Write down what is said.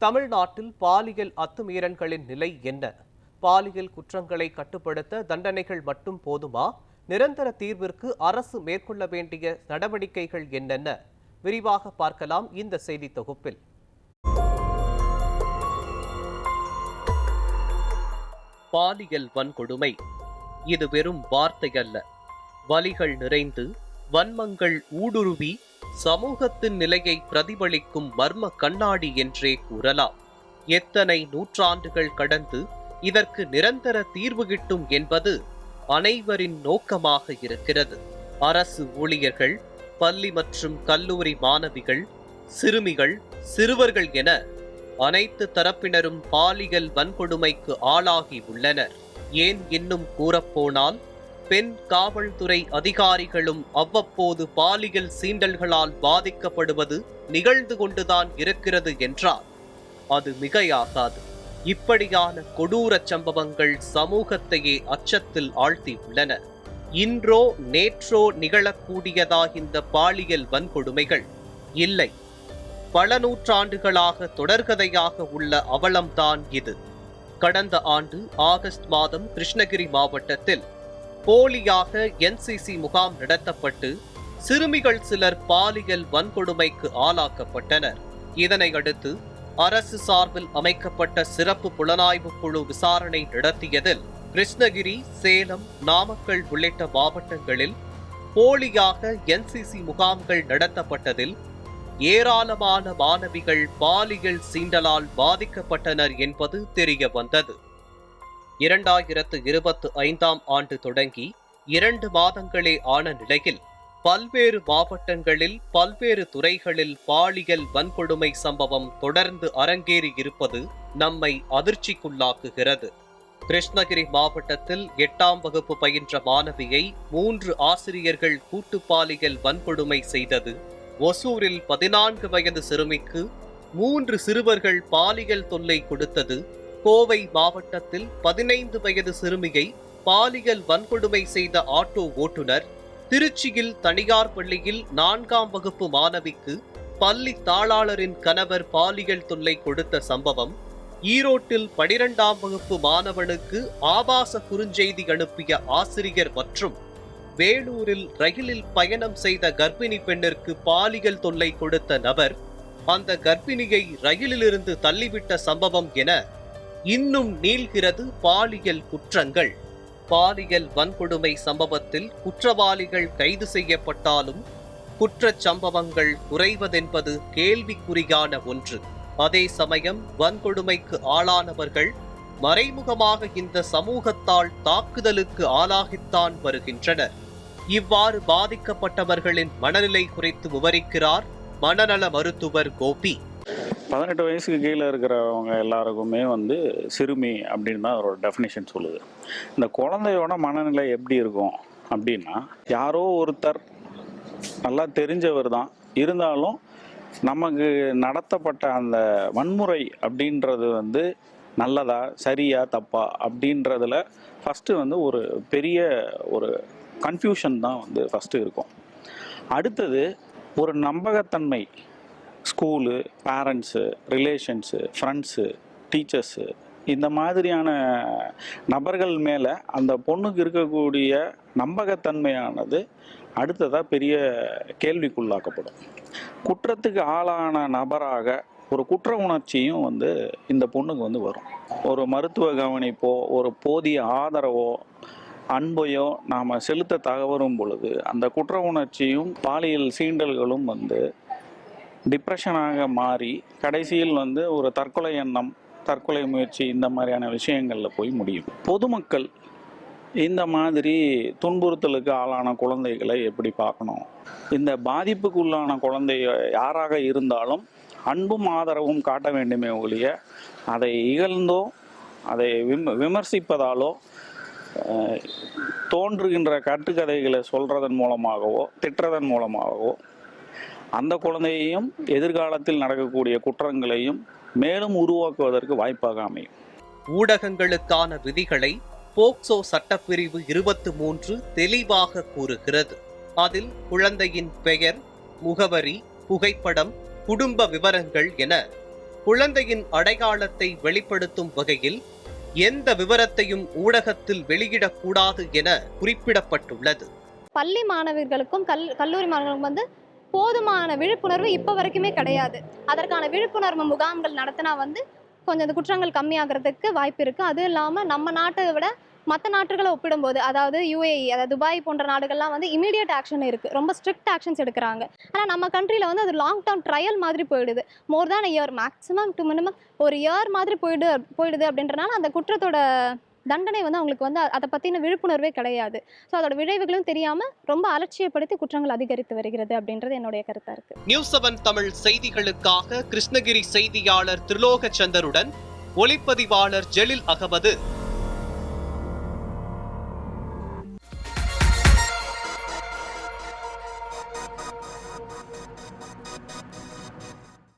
தமிழ்நாட்டில் பாலியல் அத்துமீறல்களின் நிலை என்ன? பாலியல் குற்றங்களை கட்டுப்படுத்த தண்டனைகள் மட்டும் போதுமா? நிரந்தர தீர்விற்கு அரசு மேற்கொள்ள வேண்டிய நடவடிக்கைகள் என்னென்ன? விரிவாக பார்க்கலாம் இந்த செய்தி தொகுப்பில். பாலியல் வன்கொடுமை இது வெறும் வார்த்தை அல்ல. வலிகள் நிறைந்து, வன்மங்கள் ஊடுருவி, சமூகத்தின் நிலையை பிரதிபலிக்கும் மர்ம கண்ணாடி என்றே கூறலாம். எத்தனை நூற்றாண்டுகள் கடந்து இதற்கு நிரந்தர தீர்வு கிட்டும் என்பது அனைவரின் நோக்கமாக இருக்கிறது. அரசு ஊழியர்கள், பள்ளி மற்றும் கல்லூரி மாணவிகள், சிறுமிகள், சிறுவர்கள் என அனைத்து தரப்பினரும் பாலியல் வன்கொடுமைக்கு ஆளாகி உள்ளனர். ஏன் இன்னும் கூறப்போனால், பெண் காவல்துறை அதிகாரிகளும் அவ்வப்போது பாலியல் சீண்டல்களால் பாதிக்கப்படுவது நிகழ்ந்து கொண்டுதான் இருக்கிறது என்றால் அது மிகையாகாது. இப்படியான கொடூர சம்பவங்கள் சமூகத்தையே அச்சத்தில் ஆழ்த்தி உள்ளன. இன்றோ நேற்றோ நிகழக்கூடியதா இந்த பாலியல் வன்கொடுமைகள்? இல்லை, பல நூற்றாண்டுகளாக தொடர்கதையாக உள்ள அவலம்தான் இது. கடந்த ஆண்டு ஆகஸ்ட் மாதம் கிருஷ்ணகிரி மாவட்டத்தில் போலியாக என்சிசி முகாம் நடத்தப்பட்டு சிறுமிகள் சிலர் பாலியல் வன்கொடுமைக்கு ஆளாக்கப்பட்டனர். இதனை அடுத்து அரசு சார்பில் அமைக்கப்பட்ட சிறப்பு புலனாய்வு குழு விசாரணை நடத்தியதில் கிருஷ்ணகிரி, சேலம், நாமக்கல் உள்ளிட்ட மாவட்டங்களில் போலியாக என்சிசி முகாம்கள் நடத்தப்பட்டதில் ஏராளமான மாணவிகள் பாலியல் சீண்டலால் பாதிக்கப்பட்டனர் என்பது தெரிய வந்தது. 2025ஆம் ஆண்டு தொடங்கி 2 மாதங்களே ஆன நிலையில் பல்வேறு மாவட்டங்களில் பல்வேறு துறைகளில் பாலியல் வன்கொடுமை சம்பவம் தொடர்ந்து அரங்கேறி இருப்பது நம்மை அதிர்ச்சிக்குள்ளாக்குகிறது. கிருஷ்ணகிரி மாவட்டத்தில் 8ஆம் வகுப்பு பயின்ற மாணவியை 3 ஆசிரியர்கள் கூட்டு பாலியல் வன்கொடுமை செய்தது. ஒசூரில் 14 வயது சிறுமிக்கு 3 சிறுவர்கள் பாலியல் தொல்லை கொடுத்தது. கோவை மாவட்டத்தில் 15 வயது சிறுமியை பாலியல் வன்கொடுமை செய்த ஆட்டோ ஓட்டுநர். திருச்சியில் தனியார் பள்ளியில் 4ஆம் வகுப்பு மாணவிக்கு பள்ளி தாளாளரின் கணவர் பாலியல் தொல்லை கொடுத்த சம்பவம். ஈரோட்டில் 12ஆம் வகுப்பு மாணவனுக்கு ஆபாச குறுஞ்செய்தி அனுப்பிய ஆசிரியர் மற்றும் வேலூரில் ரயிலில் பயணம் செய்த கர்ப்பிணி பெண்ணிற்கு பாலியல் தொல்லை கொடுத்த நபர் அந்த கர்ப்பிணியை ரயிலிலிருந்து தள்ளிவிட்ட சம்பவம் என இன்னும் நீள்கிறது பாலியல் குற்றங்கள். பாலியல் வன்கொடுமை சம்பவத்தில் குற்றவாளிகள் கைது செய்யப்பட்டாலும் குற்றச் சம்பவங்கள் குறைவதென்பது கேள்விக்குறியான ஒன்று. அதே சமயம் வன்கொடுமைக்கு ஆளானவர்கள் மறைமுகமாக இந்த சமூகத்தால் தாக்குதலுக்கு ஆளாகித்தான் வருகின்றனர். இவ்வாறு பாதிக்கப்பட்டவர்களின் மனநிலை குறித்து விவரிக்கிறார் மனநல மருத்துவர் கோபி. 18 வயசுக்கு கீழே இருக்கிறவங்க எல்லாருக்குமே சிறுமி அப்படின்னு தான் ஒரு டெஃபினேஷன் சொல்லுது. இந்த குழந்தையோட மனநிலை எப்படி இருக்கும் அப்படின்னா, யாரோ ஒருத்தர் நல்லா தெரிஞ்சவர் தான் இருந்தாலும் நமக்கு நடத்தப்பட்ட அந்த வன்முறை அப்படின்றது நல்லதா சரியா தப்பா அப்படின்றதுல ஃபஸ்ட்டு ஒரு பெரிய ஒரு கன்ஃபியூஷன் தான் ஃபஸ்ட்டு இருக்கும். அடுத்தது ஒரு நம்பகத்தன்மை, school, parents, relations, friends, teachers, இந்த மாதிரியான நபர்கள் மேலே அந்த பொண்ணுக்கு இருக்கக்கூடிய நம்பகத்தன்மையானது அடுத்ததாக பெரிய கேள்விக்குள்ளாக்கப்படும். குற்றத்துக்கு ஆளான நபராக ஒரு குற்ற உணர்ச்சியும் இந்த பொண்ணுக்கு வரும். ஒரு மருத்துவ கவனிப்போ ஒரு போதிய ஆதரவோ அன்பையோ நாம் செலுத்த தவறும் பொழுது அந்த குற்ற உணர்ச்சியும் பாலியல் சீண்டல்களும் டிப்ரெஷனாக மாறி கடைசியில் ஒரு தற்கொலை எண்ணம், தற்கொலை முயற்சி, இந்த மாதிரியான விஷயங்களில் போய் முடியும். பொதுமக்கள் இந்த மாதிரி துன்புறுத்தலுக்கு ஆளான குழந்தைகளை எப்படி பார்க்கணும்? இந்த பாதிப்புக்குள்ளான குழந்தை யாராக இருந்தாலும் அன்பும் ஆதரவும் காட்ட வேண்டுமே ஒழிய அதை இகழ்ந்தோ அதை விமர்சிப்பதாலோ தோன்றுகின்ற கட்டுக்கதைகளை சொல்றதன் மூலமாகவோ திட்டுறதன் மூலமாகவோ அந்த குழந்தையையும் எதிர்காலத்தில் நடக்கக்கூடிய குற்றங்களையும் மேலும் உருவாக்குவதற்கு வாய்ப்பாக அமையும். ஊடகங்களுக்கான விதிகளை போக்சோ சட்டப்பிரிவு 23 தெளிவாக கூறுகிறது. அதில் குழந்தையின் பெயர், முகவரி, புகைப்படம், குடும்ப விவரங்கள் என குழந்தையின் அடையாளத்தை வெளிப்படுத்தும் வகையில் எந்த விவரத்தையும் ஊடகத்தில் வெளியிடக்கூடாது என குறிப்பிடப்பட்டுள்ளது. பள்ளி மாணவர்களுக்கும் கல்லூரி மாணவர்களுக்கும் போதுமான விழிப்புணர்வு இப்போ வரைக்குமே கிடையாது. அதற்கான விழிப்புணர்வு முகாம்கள் நடத்தினா கொஞ்சம் இந்த குற்றங்கள் கம்மியாகிறதுக்கு வாய்ப்பு இருக்குது. அதுவும் இல்லாமல் நம்ம நாட்டை விட மற்ற நாட்டுகளை ஒப்பிடும்போது, அதாவது UAE, அதாவது துபாய் போன்ற நாடுகள்லாம் இமீடியட் ஆக்ஷன் இருக்குது, ரொம்ப ஸ்ட்ரிக்ட் ஆக்ஷன்ஸ் எடுக்கிறாங்க. ஆனால் நம்ம கண்ட்ரியில் அது லாங் டேர்ம் ட்ரையல் மாதிரி போயிடுது. மோர் தேன் இயர், மேக்ஸிமம் டு மினிமம் ஒரு இயர் மாதிரி போயிடுது அப்படின்றனால அந்த குற்றத்தோட தண்டனை அவங்களுக்கு அதை பற்றின விழிப்புணர்வே கிடையாது. ஸோ அதோட விளைவுகளும் தெரியாமல் ரொம்ப அலட்சியப்படுத்தி குற்றங்கள் அதிகரித்து வருகிறது அப்படின்றது என்னுடைய கருத்தாக இருக்குது. நியூஸ் 7 தமிழ் செய்திகளுக்காக கிருஷ்ணகிரி செய்தியாளர் திரிலோகச்சந்தருடன் ஒளிப்பதிவாளர் ஜெலில் அகமது.